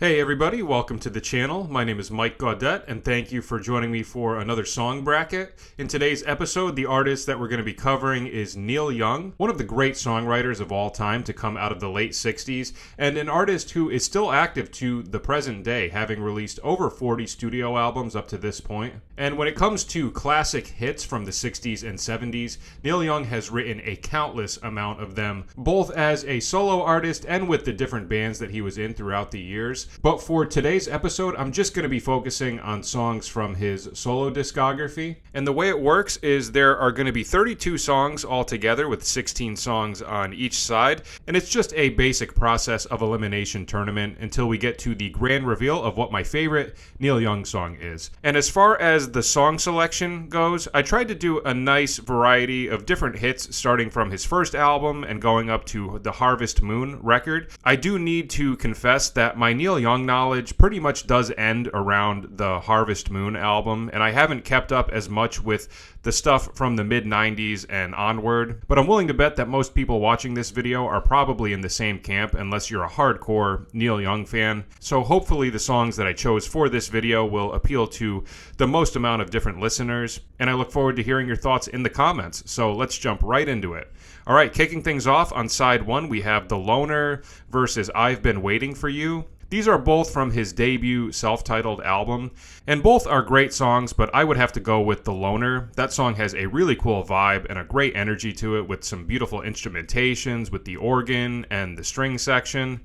Hey everybody, welcome to the channel. My name is Mike Gaudette, and thank you for joining me for another song bracket. In today's episode, the artist that we're going to be covering is Neil Young, one of the great songwriters of all time to come out of the late 60s, and an artist who is still active to the present day, having released over 40 studio albums up to this point. And when it comes to classic hits from the 60s and 70s, Neil Young has written a countless amount of them, both as a solo artist and with the different bands that he was in throughout the years. But for today's episode, I'm just going to be focusing on songs from his solo discography. And the way it works is there are going to be 32 songs altogether with 16 songs on each side. And it's just a basic process of elimination tournament until we get to the grand reveal of what my favorite Neil Young song is. And as far as the song selection goes, I tried to do a nice variety of different hits starting from his first album and going up to the Harvest Moon record. I do need to confess that my Neil Young knowledge pretty much does end around the Harvest Moon album, and I haven't kept up as much with the stuff from the mid-90s and onward, but I'm willing to bet that most people watching this video are probably in the same camp unless you're a hardcore Neil Young fan. So hopefully the songs that I chose for this video will appeal to the most amount of different listeners, and I look forward to hearing your thoughts in the comments. So let's jump right into it. All right, kicking things off on side one, we have The Loner versus I've Been Waiting for You. These are both from his debut self-titled album, and both are great songs, but I would have to go with The Loner. That song has a really cool vibe and a great energy to it with some beautiful instrumentations with the organ and the string section.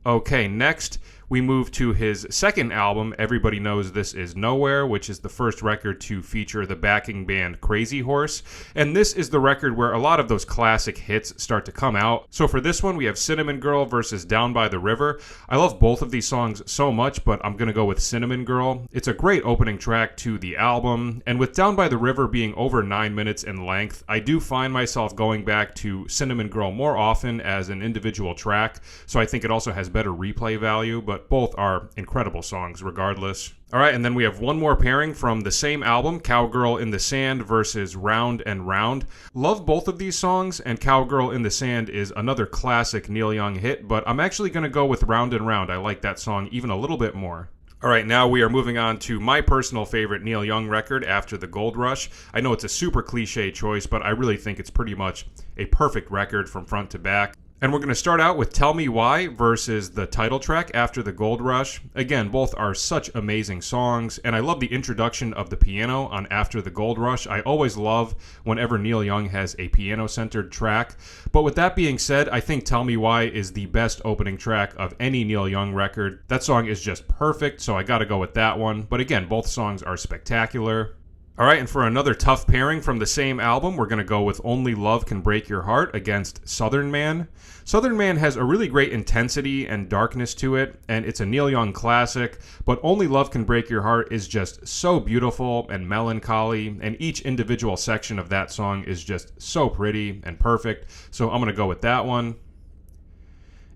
Okay, next we move to his second album, Everybody Knows This Is Nowhere, which is the first record to feature the backing band Crazy Horse. And this is the record where a lot of those classic hits start to come out. So for this one, we have Cinnamon Girl versus Down by the River. I love both of these songs so much, but I'm going to go with Cinnamon Girl. It's a great opening track to the album. And with Down by the River being over 9 minutes in length, I do find myself going back to Cinnamon Girl more often as an individual track. So I think it also has better replay value, but both are incredible songs regardless. All right, and then we have one more pairing from the same album, Cowgirl in the Sand versus Round and Round. Love both of these songs, and Cowgirl in the Sand is another classic Neil Young hit, but I'm actually going to go with Round and Round. I like that song even a little bit more. All right, now we are moving on to my personal favorite Neil Young record, After the Gold Rush. I know it's a super cliche choice, but I really think it's pretty much a perfect record from front to back. And we're going to start out with Tell Me Why versus the title track, After the Gold Rush. Again, both are such amazing songs, and I love the introduction of the piano on After the Gold Rush. I always love whenever Neil Young has a piano-centered track. But with that being said, I think Tell Me Why is the best opening track of any Neil Young record. That song is just perfect, so I got to go with that one. But again, both songs are spectacular. All right, and for another tough pairing from the same album, we're going to go with Only Love Can Break Your Heart against Southern Man. Southern Man has a really great intensity and darkness to it, and it's a Neil Young classic, but Only Love Can Break Your Heart is just so beautiful and melancholy, and each individual section of that song is just so pretty and perfect, so I'm going to go with that one.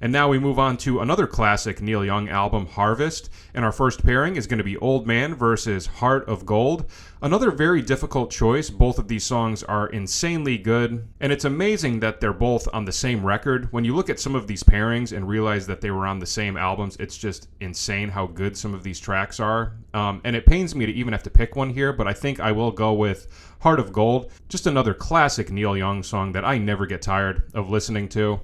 And now we move on to another classic Neil Young album, Harvest. And our first pairing is going to be Old Man versus Heart of Gold. Another very difficult choice. Both of these songs are insanely good. And it's amazing that they're both on the same record. When you look at some of these pairings and realize that they were on the same albums, it's just insane how good some of these tracks are. And it pains me to even have to pick one here, but I think I will go with Heart of Gold. Just another classic Neil Young song that I never get tired of listening to.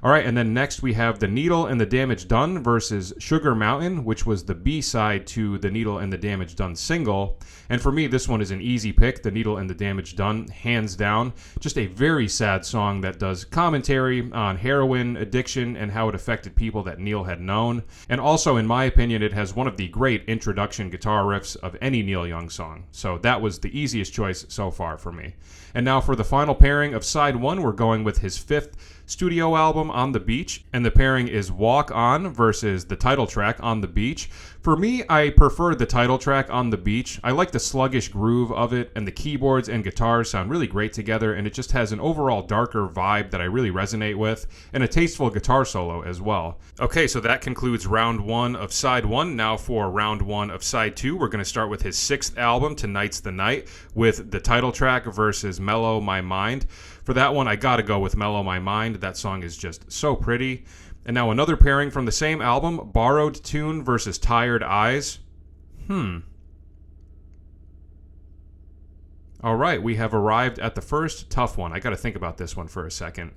All right, and then next we have The Needle and the Damage Done versus Sugar Mountain, which was the B-side to The Needle and the Damage Done single. And for me, this one is an easy pick, The Needle and the Damage Done, hands down. Just a very sad song that does commentary on heroin addiction and how it affected people that Neil had known. And also, in my opinion, it has one of the great introduction guitar riffs of any Neil Young song. So that was the easiest choice so far for me. And now for the final pairing of side one, we're going with his fifth studio album, On the Beach, and the pairing is Walk On versus the title track, On the Beach. For me, I prefer the title track, On the Beach. I like the sluggish groove of it, and the keyboards and guitars sound really great together, and it just has an overall darker vibe that I really resonate with, and a tasteful guitar solo as well. Okay, so that concludes round one of side one. Now for round one of side two, we're going to start with his sixth album, Tonight's the Night, with the title track versus Mellow My Mind. For that one, I gotta go with Mellow My Mind. That song is just so pretty. And now another pairing from the same album, Borrowed Tune versus Tired Eyes. All right, we have arrived at the first tough one. I got to think about this one for a second.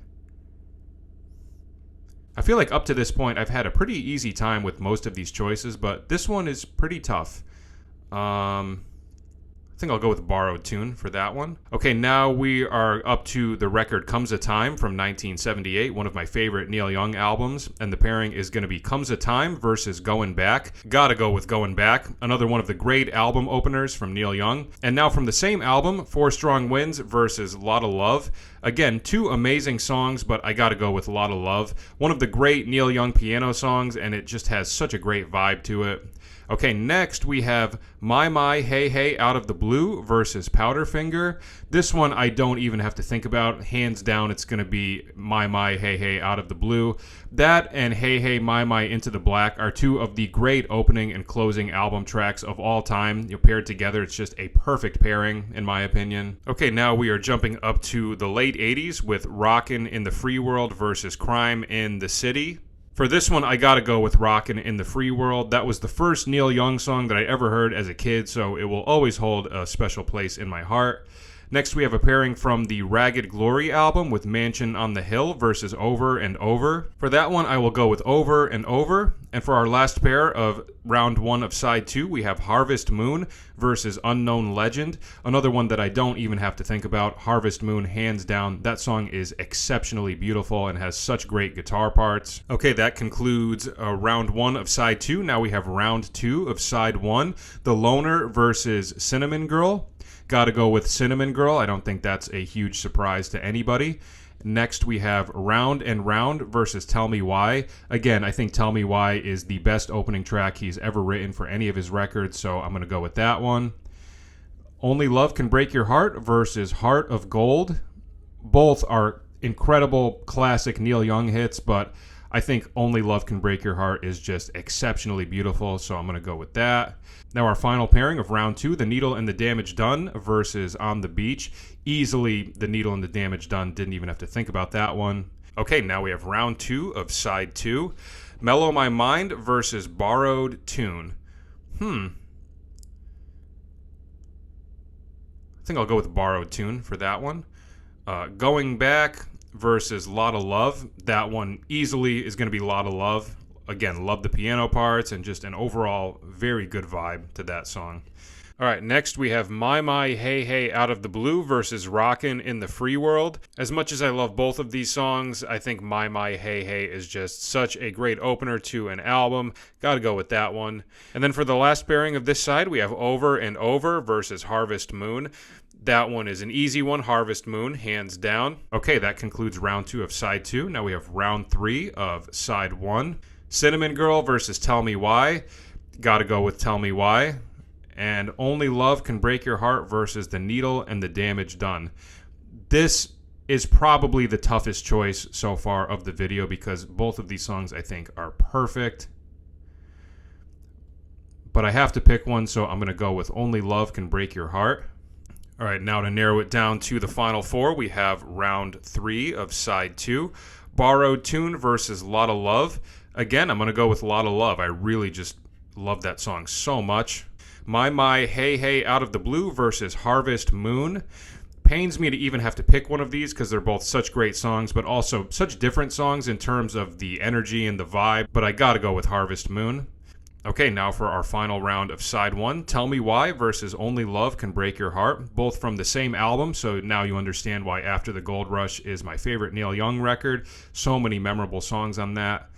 I feel like up to this point, I've had a pretty easy time with most of these choices, but this one is pretty tough. I think I'll go with Borrowed Tune for that one. Okay, now we are up to the record Comes a Time from 1978, one of my favorite Neil Young albums, and the pairing is going to be Comes a Time versus Going Back. Gotta go with Going Back, another one of the great album openers from Neil Young. And now from the same album, Four Strong Winds versus Lotta Love. Again, two amazing songs, but I gotta go with Lotta Love. One of the great Neil Young piano songs, and it just has such a great vibe to it. Okay, next we have My Hey Hey Out of the Blue versus Powderfinger. This one I don't even have to think about. Hands down, it's going to be My Hey Hey Out of the Blue. That and Hey Hey My Into the Black are two of the great opening and closing album tracks of all time. You pair it together, it's just a perfect pairing, in my opinion. Okay, now we are jumping up to the late 80s with Rockin' in the Free World versus Crime in the City. For this one, I gotta go with Rockin' in the Free World. That was the first Neil Young song that I ever heard as a kid, so it will always hold a special place in my heart. Next, we have a pairing from the Ragged Glory album with Mansion on the Hill versus Over and Over. For that one, I will go with Over and Over. And for our last pair of round one of side two, we have Harvest Moon versus Unknown Legend. Another one that I don't even have to think about. Harvest Moon, hands down. That song is exceptionally beautiful and has such great guitar parts. Okay, that concludes round one of side two. Now we have round two of side one. The Loner versus Cinnamon Girl. Gotta go with Cinnamon Girl. I don't think that's a huge surprise to anybody. Next, we have Round and Round versus Tell Me Why. Again, I think Tell Me Why is the best opening track he's ever written for any of his records, so I'm going to go with that one. Only Love Can Break Your Heart versus Heart of Gold. Both are incredible classic Neil Young hits, but I think Only Love Can Break Your Heart is just exceptionally beautiful, so I'm going to go with that. Now our final pairing of round two, The Needle and the Damage Done versus On the Beach. Easily The Needle and the Damage Done, didn't even have to think about that one. Okay, now we have round two of side two. Mellow My Mind versus Borrowed Tune. I think I'll go with Borrowed Tune for that one. Going Back versus Lotta Love. That one easily is going to be Lotta Love. Again, love the piano parts and just an overall very good vibe to that song. All right, next we have My Hey Hey Out of the Blue versus Rockin' in the Free World. As much as I love both of these songs, I think My Hey Hey is just such a great opener to an album. Gotta go with that one. And then for the last pairing of this side, we have Over and Over versus Harvest Moon. That one is an easy one, Harvest Moon, hands down. Okay, that concludes round two of side two. Now we have round three of side one. Cinnamon Girl versus Tell Me Why. Gotta go with Tell Me Why. And Only Love Can Break Your Heart versus The Needle and the Damage Done. This is probably the toughest choice so far of the video because both of these songs I think are perfect. But I have to pick one, so I'm going to go with Only Love Can Break Your Heart. All right, now to narrow it down to the final four, we have round three of side two. Borrowed Tune versus Lotta Love. Again, I'm going to go with Lotta Love. I really just love that song so much. My Hey Hey Out of the Blue versus Harvest Moon. Pains me to even have to pick one of these because they're both such great songs, but also such different songs in terms of the energy and the vibe. But I got to go with Harvest Moon. Okay, now for our final round of side one. Tell Me Why versus Only Love Can Break Your Heart. Both from the same album, so now you understand why After the Gold Rush is my favorite Neil Young record. So many memorable songs on that.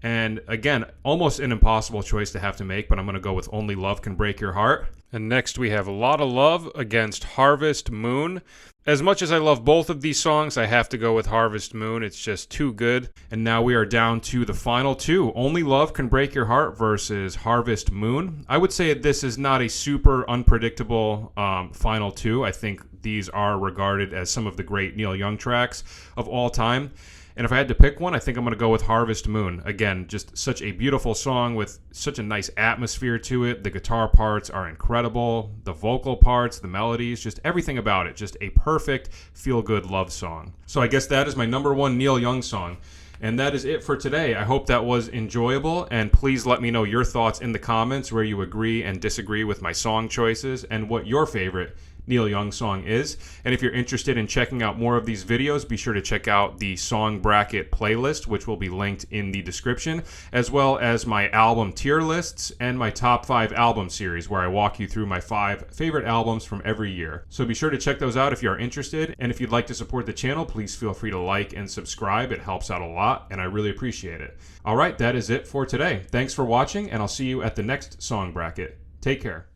And again, almost an impossible choice to have to make, but I'm going to go with Only Love Can Break Your Heart. And next we have Lotta Love against Harvest Moon. As much as I love both of these songs, I have to go with Harvest Moon. It's just too good. And now we are down to the final two. Only Love Can Break Your Heart versus Harvest Moon. I would say this is not a super unpredictable final two. I think these are regarded as some of the great Neil Young tracks of all time. And if I had to pick one, I think I'm going to go with Harvest Moon. Again, just such a beautiful song with such a nice atmosphere to it. The guitar parts are incredible. The vocal parts, the melodies, just everything about it. Just a perfect feel-good love song. So I guess that is my number one Neil Young song. And that is it for today. I hope that was enjoyable, and please let me know your thoughts in the comments where you agree and disagree with my song choices and what your favorite Neil Young song is. And if you're interested in checking out more of these videos, be sure to check out the Song Bracket playlist, which will be linked in the description, as well as my album tier lists and my top 5 album series, where I walk you through my 5 favorite albums from every year. So be sure to check those out if you are interested. And if you'd like to support the channel, please feel free to like and subscribe. It helps out a lot, and I really appreciate it. All right, that is it for today. Thanks for watching, and I'll see you at the next Song Bracket. Take care.